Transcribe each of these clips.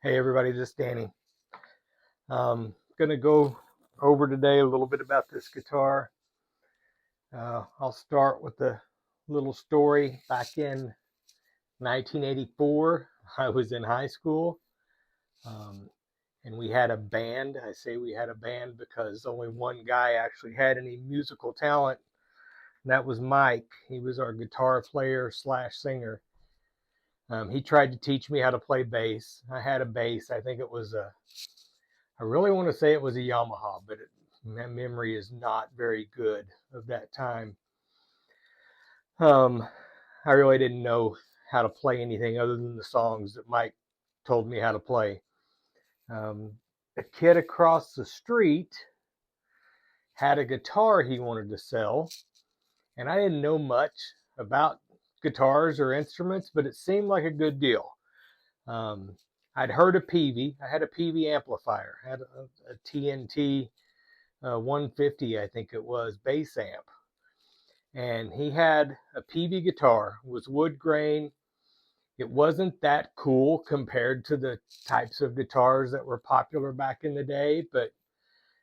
Hey everybody, this is Danny. Gonna go over today a little bit about this guitar. I'll start with a little story. Back in 1984, I was in high school, um, and we had a band. I say we had a band because only one guy actually had any musical talent, and that was Mike. He was our guitar player slash singer. He tried to teach me how to play bass. I had a bass. I think it was I really want to say it was a Yamaha, but my memory is not very good of that time. Um, I really didn't know how to play anything other than the songs that Mike told me how to play. A kid across the street had a guitar he wanted to sell, and I didn't know much about guitars or instruments, but it seemed like a good deal. Um, I'd heard of Peavey. I had a Peavey amplifier. I had a TNT 150, I think it was, bass amp. And he had a Peavey guitar, it was wood grain. It wasn't that cool compared to the types of guitars that were popular back in the day, but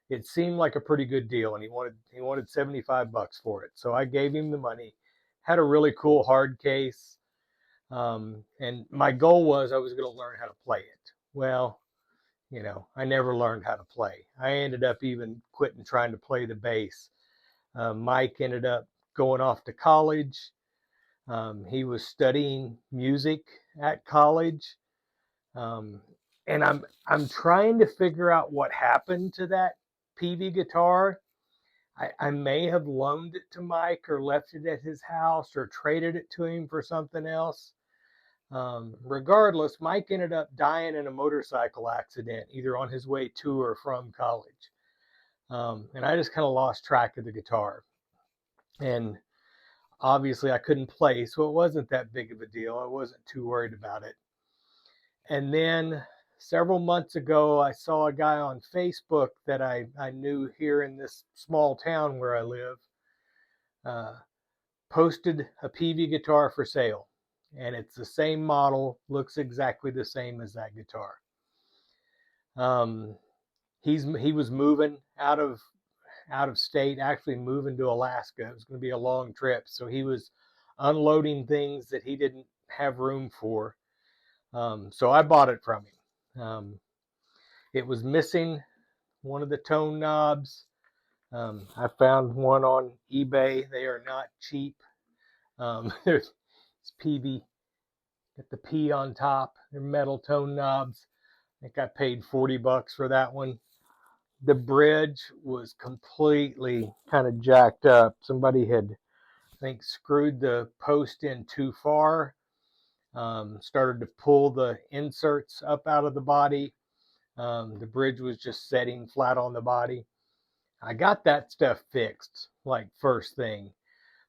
it seemed like a pretty good deal, and he wanted 75 bucks for it. So I gave him the money. Had a really cool hard case. And my goal was I was going to learn how to play it. Well, I never learned how to play. I ended up even quitting trying to play the bass. Mike ended up going off to college. He was studying music at college, um, and I'm trying to figure out what happened to that Peavey guitar. I may have loaned it to Mike or left it at his house or traded it to him for something else. Regardless, Mike ended up dying in a motorcycle accident, either on his way to or from college. And I just kind of lost track of the guitar. And obviously, I couldn't play, so it wasn't that big of a deal. I wasn't too worried about it. And then several months ago, I saw a guy on Facebook that I knew here in this small town where I live, uh, posted a Peavey guitar for sale. And it's the same model, looks exactly the same as that guitar. Um, he was moving out of state, actually moving to Alaska. It was going to be a long trip, so he was unloading things that he didn't have room for. So I bought it from him. It was missing one of the tone knobs. I found one on eBay. They are not cheap. There's Peavey, got the P on top. They're metal tone knobs. I think I paid 40 bucks for that one. The bridge was completely kind of jacked up. Somebody had, I think, screwed the post in too far, started to pull the inserts up out of the body. The bridge was just setting flat on the body. I got that stuff fixed like first thing,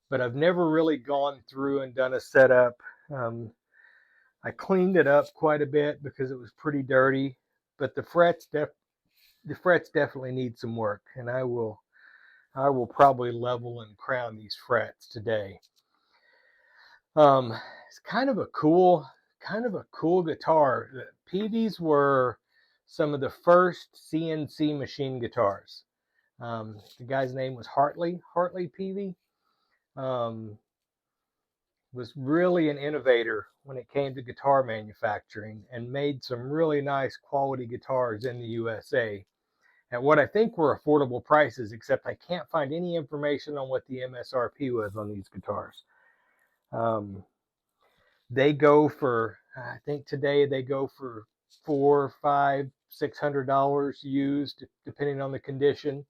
but I've never really gone through and done a setup. Um, I cleaned it up quite a bit because it was pretty dirty, but the frets definitely need some work, and I will probably level and crown these frets today. It's kind of a cool guitar. The Peaveys were some of the first CNC machine guitars. The guy's name was Hartley Peavey. Um, was really an innovator when it came to guitar manufacturing and made some really nice quality guitars in the USA at what I think were affordable prices, except I can't find any information on what the MSRP was on these guitars. Um, they go for, I think today they go for $400, $500, $600 used, depending on the condition.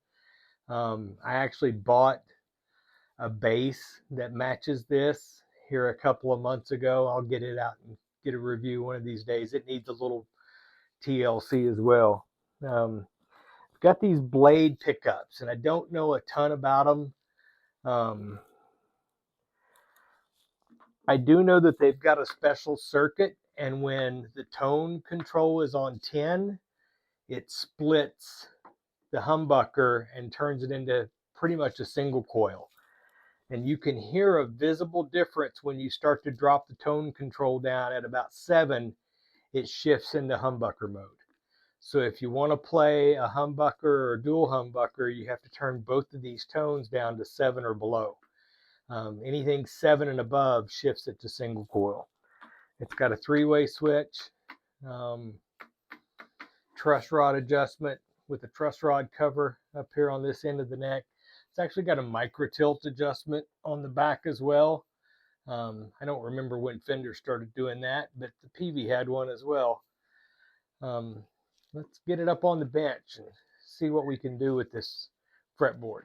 I actually bought a bass that matches this here a couple of months ago. I'll get it out and get a review one of these days. It needs a little TLC as well. Got these blade pickups, and I don't know a ton about them. Um, I do know that they've got a special circuit, and when the tone control is on 10, it splits the humbucker and turns it into pretty much a single coil. And you can hear a visible difference when you start to drop the tone control down at about 7. it shifts into humbucker mode. So if you want to play a humbucker or dual humbucker, you have to turn both of these tones down to 7 or below. Anything 7 and above shifts it to single coil. It's got a 3-way switch, truss rod adjustment with a truss rod cover up here on this end of the neck. It's actually got a micro tilt adjustment on the back as well. I don't remember when Fender started doing that, but the Peavey had one as well. Let's get it up on the bench and see what we can do with this fretboard.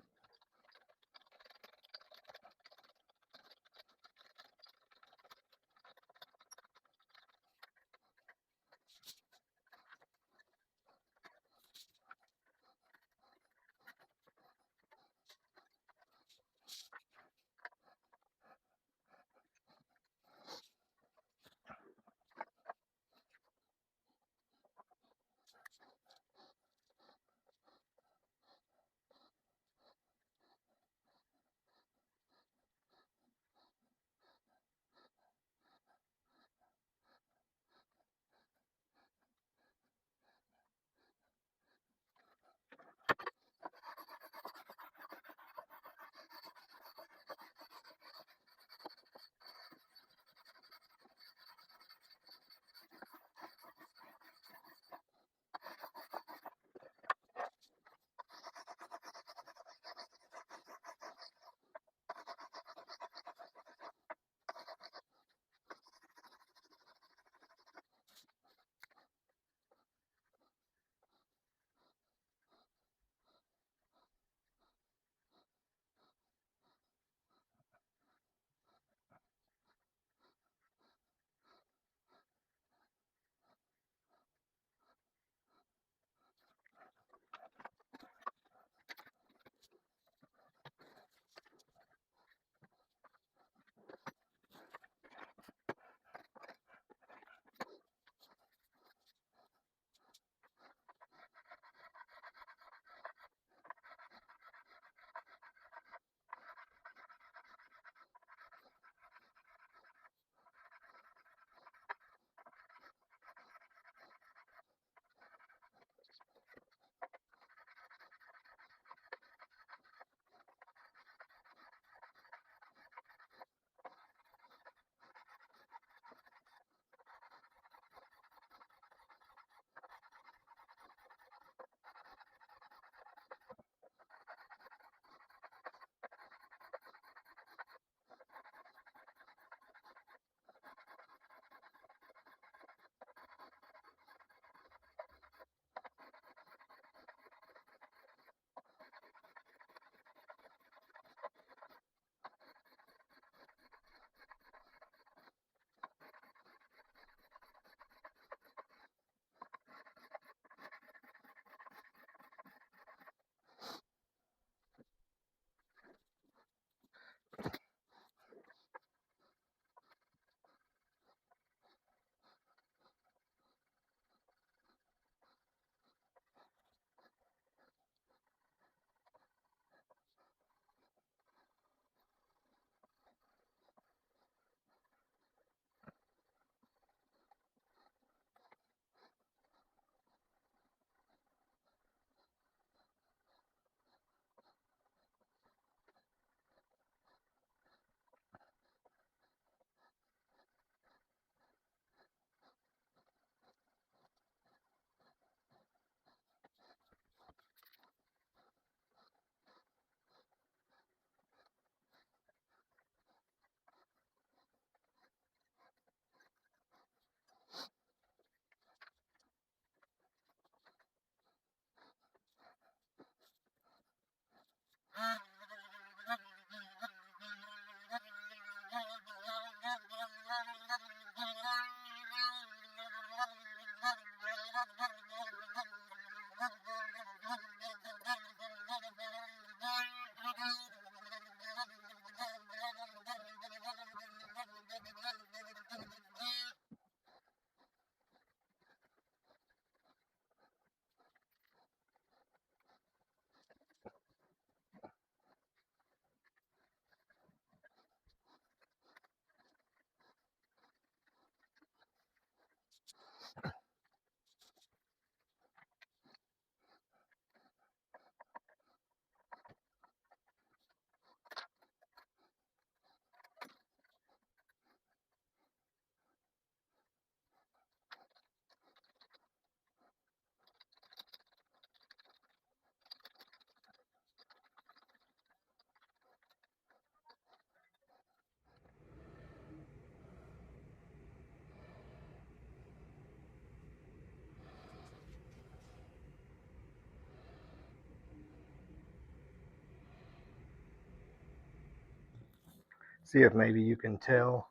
See if maybe you can tell.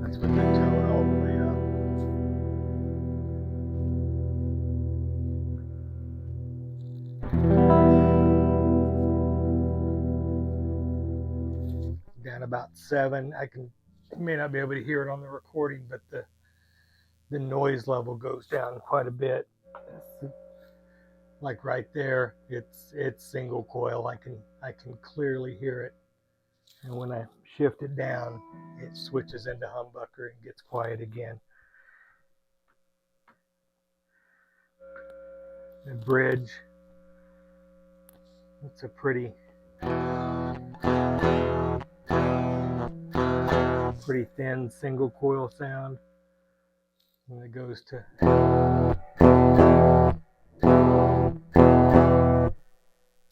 That's with the tone all the way up. Down about 7. You may not be able to hear it on the recording, but the noise level goes down quite a bit. Like right there, it's single coil. I can clearly hear it. And when I shift it down, it switches into humbucker and gets quiet again. The bridge, it's a pretty thin single coil sound. And it goes to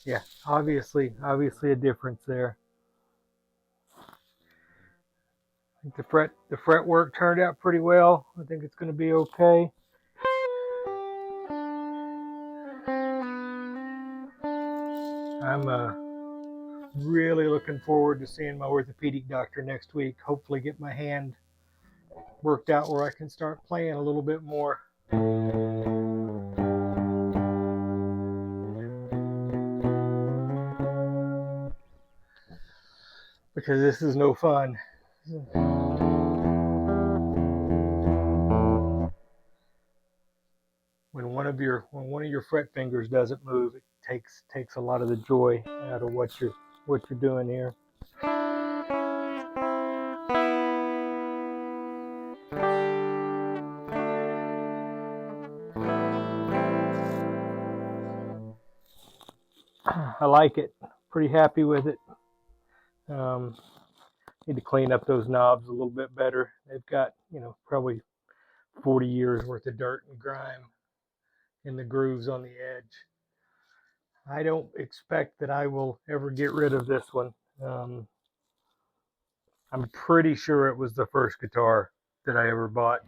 yeah, obviously a difference there. I think the fretwork turned out pretty well. I think it's going to be okay. I'm really looking forward to seeing my orthopedic doctor next week. Hopefully get my hand worked out where I can start playing a little bit more. Because this is no fun. When one of your fret fingers doesn't move, it takes a lot of the joy out of what you're doing here. I like it. Pretty happy with it. Need to clean up those knobs a little bit better. They've got, probably 40 years worth of dirt and grime in the grooves on the edge. I don't expect that I will ever get rid of this one. I'm pretty sure it was the first guitar that I ever bought.